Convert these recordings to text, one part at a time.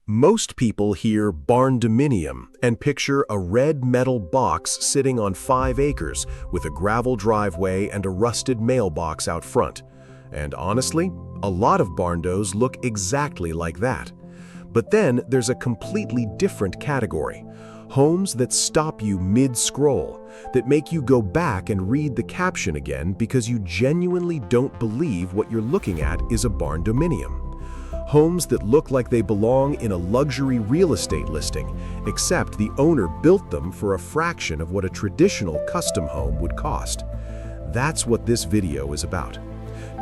Most people hear Barndominium and picture a red metal box sitting on 5 acres with a gravel driveway and a rusted mailbox out front. And honestly, a lot of Barndos look exactly like that. But then there's a completely different category. Homes that stop you mid-scroll, that make you go back and read the caption again because you genuinely don't believe what you're looking at is a Barndominium. Homes that look like they belong in a luxury real estate listing, except the owner built them for a fraction of what a traditional custom home would cost. That's what this video is about.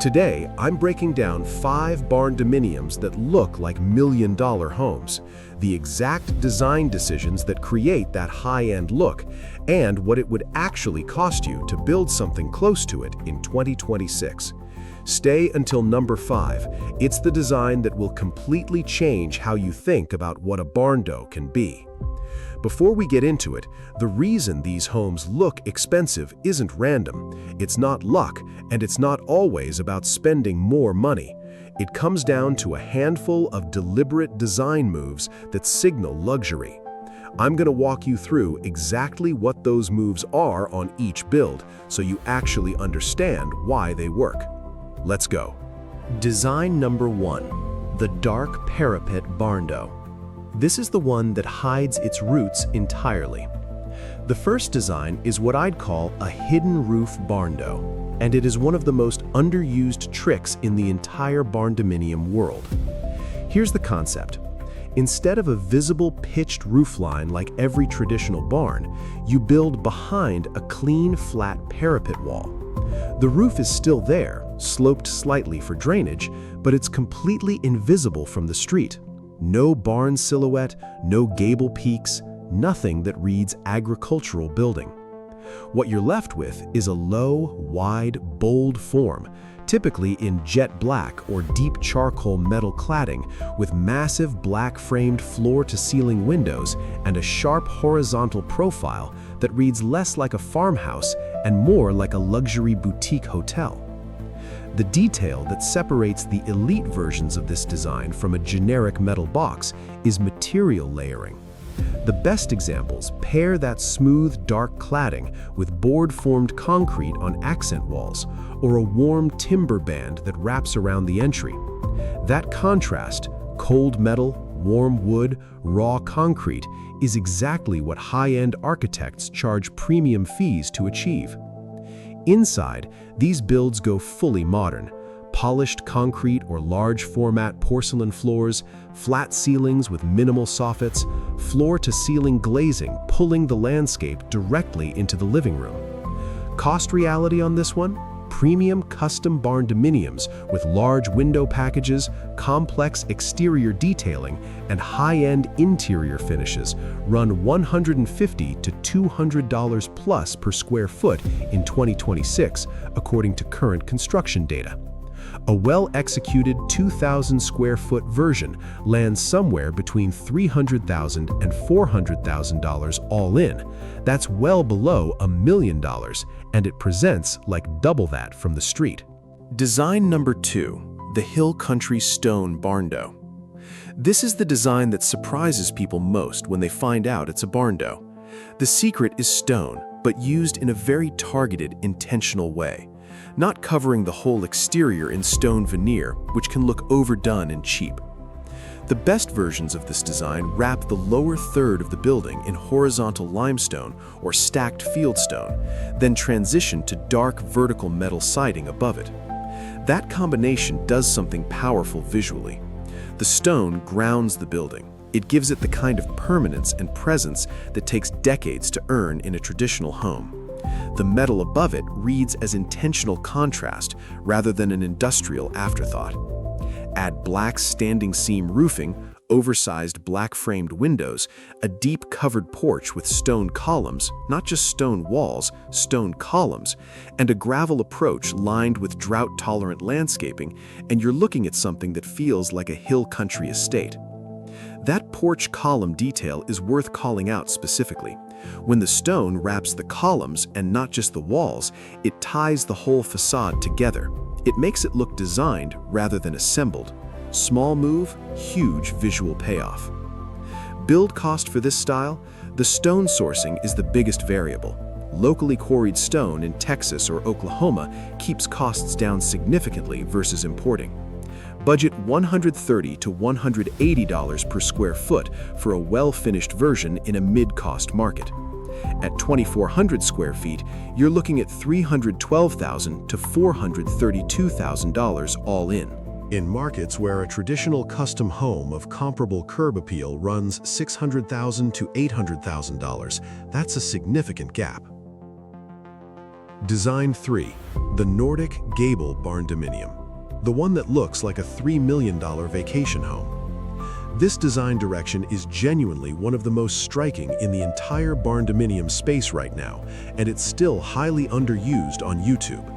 Today, I'm breaking down 5 Barndominiums that look like million-dollar homes, the exact design decisions that create that high-end look, and what it would actually cost you to build something close to it in 2026. Stay until number 5. It's the design that will completely change how you think about what a Barndo can be. Before we get into it, the reason these homes look expensive isn't random. It's not luck, and it's not always about spending more money. It comes down to a handful of deliberate design moves that signal luxury. I'm going to walk you through exactly what those moves are on each build, so you actually understand why they work. Let's go. Design number 1, the dark parapet Barndo. This is the one that hides its roots entirely. The first design is what I'd call a hidden roof Barndo, and it is one of the most underused tricks in the entire Barndominium world. Here's the concept. Instead of a visible pitched roofline like every traditional barn, you build behind a clean, flat parapet wall. The roof is still there, sloped slightly for drainage, but it's completely invisible from the street. No barn silhouette, no gable peaks, nothing that reads agricultural building. What you're left with is a low, wide, bold form, typically in jet black or deep charcoal metal cladding, with massive black-framed floor-to-ceiling windows and a sharp horizontal profile that reads less like a farmhouse and more like a luxury boutique hotel. The detail that separates the elite versions of this design from a generic metal box is material layering. The best examples pair that smooth, dark cladding with board-formed concrete on accent walls, or a warm timber band that wraps around the entry. That contrast, cold metal, warm wood, raw concrete, is exactly what high-end architects charge premium fees to achieve. Inside, these builds go fully modern. Polished concrete or large-format porcelain floors, flat ceilings with minimal soffits, floor-to-ceiling glazing pulling the landscape directly into the living room. Cost reality on this one? Premium custom Barndominiums with large window packages, complex exterior detailing, and high-end interior finishes run $150 to $200 plus per square foot in 2026, according to current construction data. A well-executed 2,000 square foot version lands somewhere between $300,000 and $400,000 all in. That's well below $1 million, and it presents like double that from the street. Design number 2, the Hill Country Stone Barndo. This is the design that surprises people most when they find out it's a Barndo. The secret is stone, but used in a very targeted, intentional way. Not covering the whole exterior in stone veneer, which can look overdone and cheap. The best versions of this design wrap the lower third of the building in horizontal limestone or stacked fieldstone, then transition to dark vertical metal siding above it. That combination does something powerful visually. The stone grounds the building. It gives it the kind of permanence and presence that takes decades to earn in a traditional home. The metal above it reads as intentional contrast rather than an industrial afterthought. Add black standing seam roofing, oversized black-framed windows, a deep covered porch with stone columns, not just stone walls, stone columns, and a gravel approach lined with drought-tolerant landscaping, and you're looking at something that feels like a hill country estate. That porch column detail is worth calling out specifically. When the stone wraps the columns and not just the walls, it ties the whole facade together. It makes it look designed rather than assembled. Small move, huge visual payoff. Build cost for this style? The stone sourcing is the biggest variable. Locally quarried stone in Texas or Oklahoma keeps costs down significantly versus importing. Budget $130 to $180 per square foot for a well-finished version in a mid-cost market. At 2,400 square feet, you're looking at $312,000 to $432,000 all in. In markets where a traditional custom home of comparable curb appeal runs $600,000 to $800,000, that's a significant gap. Design 3. The Nordic Gable Barndominium. The one that looks like a $3 million vacation home. This design direction is genuinely one of the most striking in the entire barndominium space right now, and it's still highly underused on YouTube.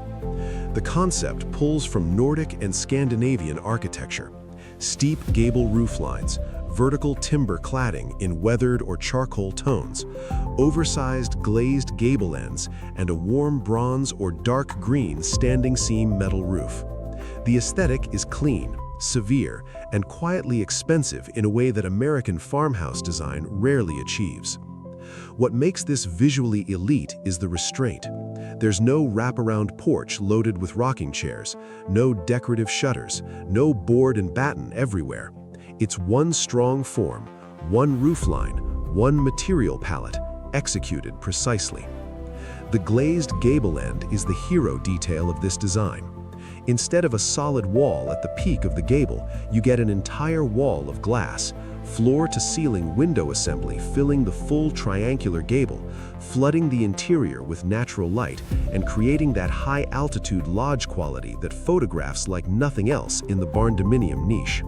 The concept pulls from Nordic and Scandinavian architecture, steep gable roof lines, vertical timber cladding in weathered or charcoal tones, oversized glazed gable ends, and a warm bronze or dark green standing seam metal roof. The aesthetic is clean, severe, and quietly expensive in a way that American farmhouse design rarely achieves. What makes this visually elite is the restraint. There's no wraparound porch loaded with rocking chairs, no decorative shutters, no board and batten everywhere. It's one strong form, one roofline, one material palette, executed precisely. The glazed gable end is the hero detail of this design. Instead of a solid wall at the peak of the gable, you get an entire wall of glass, floor-to-ceiling window assembly filling the full triangular gable, flooding the interior with natural light and creating that high-altitude lodge quality that photographs like nothing else in the barndominium niche.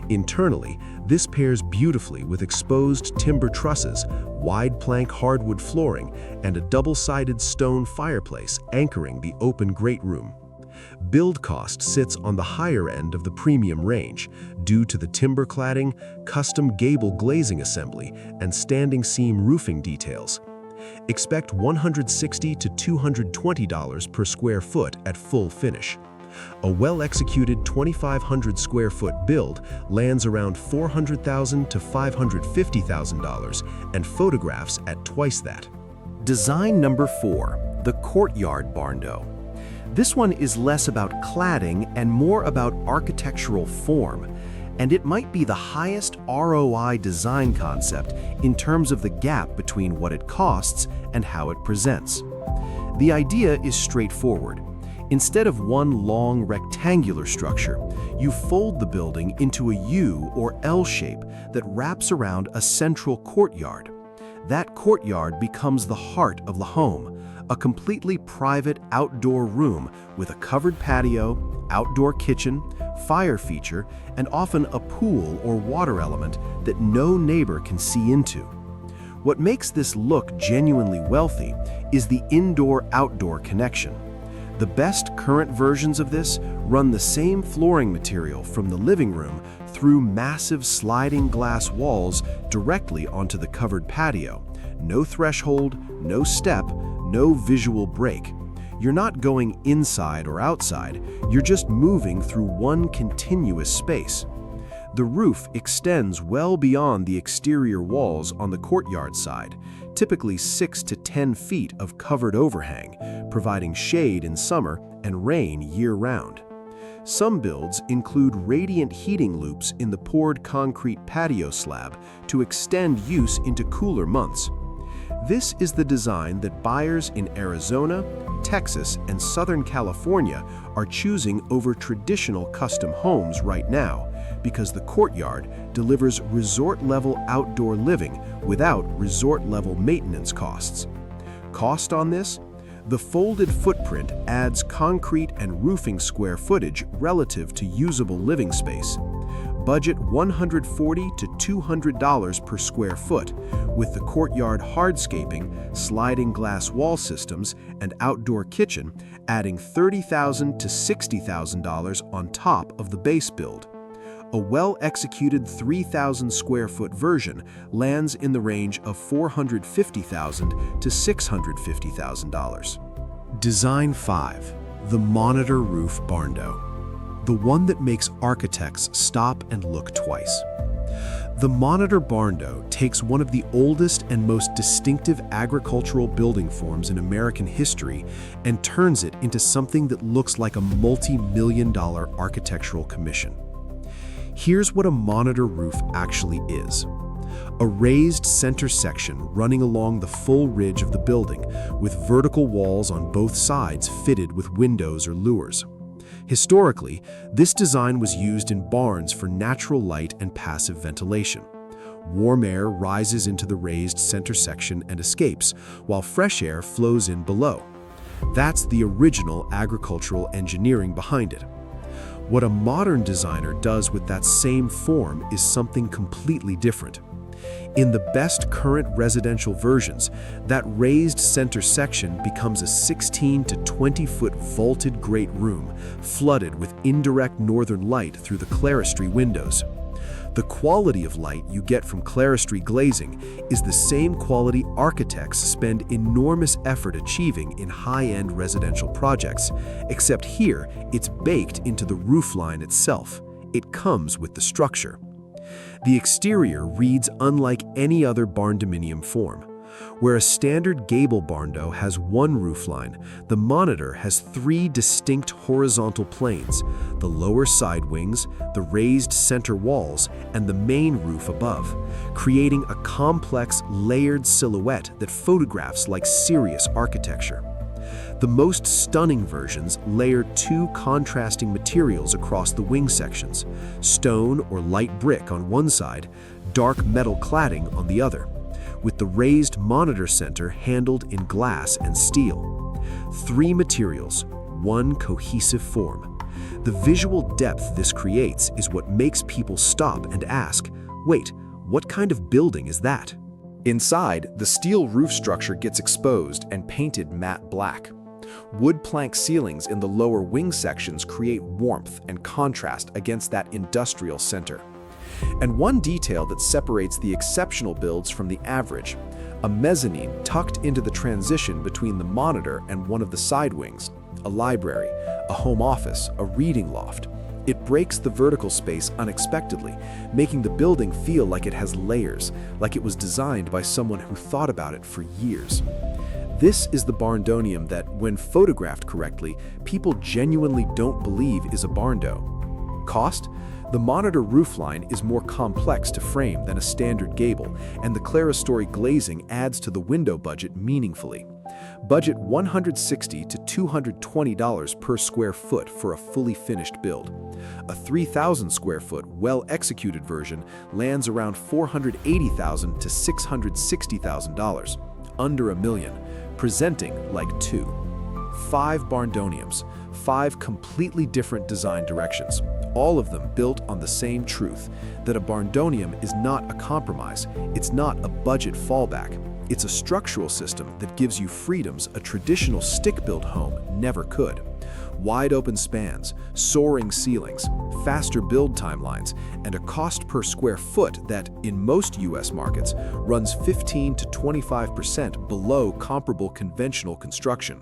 Internally, this pairs beautifully with exposed timber trusses, wide plank hardwood flooring, and a double-sided stone fireplace anchoring the open great room. Build cost sits on the higher end of the premium range due to the timber cladding, custom gable glazing assembly, and standing seam roofing details. Expect $160 to $220 per square foot at full finish. A well-executed 2,500 square foot build lands around $400,000 to $550,000 and photographs at twice that. Design number 4, the Courtyard Barndo. This one is less about cladding and more about architectural form, and it might be the highest ROI design concept in terms of the gap between what it costs and how it presents. The idea is straightforward. Instead of one long rectangular structure, you fold the building into a U or L shape that wraps around a central courtyard. That courtyard becomes the heart of the home, a completely private outdoor room with a covered patio, outdoor kitchen, fire feature, and often a pool or water element that no neighbor can see into. What makes this look genuinely wealthy is the indoor-outdoor connection. The best current versions of this run the same flooring material from the living room through massive sliding glass walls directly onto the covered patio. No threshold, no step, no visual break. You're not going inside or outside, you're just moving through one continuous space. The roof extends well beyond the exterior walls on the courtyard side, typically 6 to 10 feet of covered overhang, providing shade in summer and rain year-round. Some builds include radiant heating loops in the poured concrete patio slab to extend use into cooler months. This is the design that buyers in Arizona, Texas, and Southern California are choosing over traditional custom homes right now because the courtyard delivers resort-level outdoor living without resort-level maintenance costs. Cost on this? The folded footprint adds concrete and roofing square footage relative to usable living space. Budget $140 to $200 per square foot, with the courtyard hardscaping, sliding glass wall systems, and outdoor kitchen adding $30,000 to $60,000 on top of the base build. A well-executed 3,000 square foot version lands in the range of $450,000 to $650,000. Design 5, the Monitor Roof Barndo. the one that makes architects stop and look twice. The Monitor Barndo takes one of the oldest and most distinctive agricultural building forms in American history and turns it into something that looks like a multi-million-dollar architectural commission. Here's what a monitor roof actually is. A raised center section running along the full ridge of the building, with vertical walls on both sides fitted with windows or luers. Historically, this design was used in barns for natural light and passive ventilation. Warm air rises into the raised center section and escapes, while fresh air flows in below. That's the original agricultural engineering behind it. What a modern designer does with that same form is something completely different. In the best current residential versions, that raised center section becomes a 16 to 20-foot vaulted great room, flooded with indirect northern light through the clerestory windows. The quality of light you get from clerestory glazing is the same quality architects spend enormous effort achieving in high-end residential projects, except here it's baked into the roofline itself. It comes with the structure. The exterior reads unlike any other barndominium form. Where a standard gable barndo has one roofline, the Monitor has three distinct horizontal planes: the lower side wings, the raised center walls, and the main roof above, creating a complex, layered silhouette that photographs like serious architecture. The most stunning versions layer two contrasting materials across the wing sections: stone or light brick on one side, dark metal cladding on the other, with the raised monitor center handled in glass and steel. Three materials, one cohesive form. The visual depth this creates is what makes people stop and ask, wait, what kind of building is that? Inside, the steel roof structure gets exposed and painted matte black. Wood plank ceilings in the lower wing sections create warmth and contrast against that industrial center. And one detail that separates the exceptional builds from the average: a mezzanine tucked into the transition between the Monitor and one of the side wings, a library, a home office, a reading loft. It breaks the vertical space unexpectedly, making the building feel like it has layers, like it was designed by someone who thought about it for years. This is the Barndominium that, when photographed correctly, people genuinely don't believe is a barndo. Cost? The Monitor roofline is more complex to frame than a standard gable, and the clerestory glazing adds to the window budget meaningfully. Budget $160 to $220 per square foot for a fully finished build. A 3,000 square foot, well-executed version lands around $480,000 to $660,000, under $1 million, presenting like two. 5 Barndominiums, 5 completely different design directions, all of them built on the same truth, that a barndominium is not a compromise, it's not a budget fallback, it's a structural system that gives you freedoms a traditional stick-built home never could. Wide open spans, soaring ceilings, faster build timelines, and a cost per square foot that, in most US markets, runs 15 to 25% below comparable conventional construction.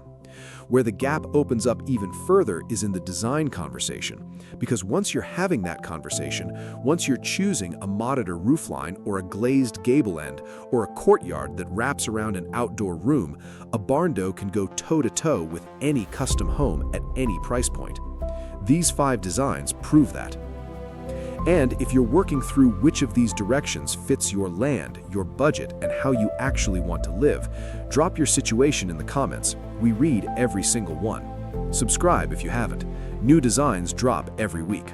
Where the gap opens up even further is in the design conversation, because once you're having that conversation, once you're choosing a monitor roofline or a glazed gable end or a courtyard that wraps around an outdoor room, a barndo can go toe-to-toe with any custom home at any price point. These 5 designs prove that. And if you're working through which of these directions fits your land, your budget, and how you actually want to live, drop your situation in the comments. We read every single one. Subscribe if you haven't. New designs drop every week.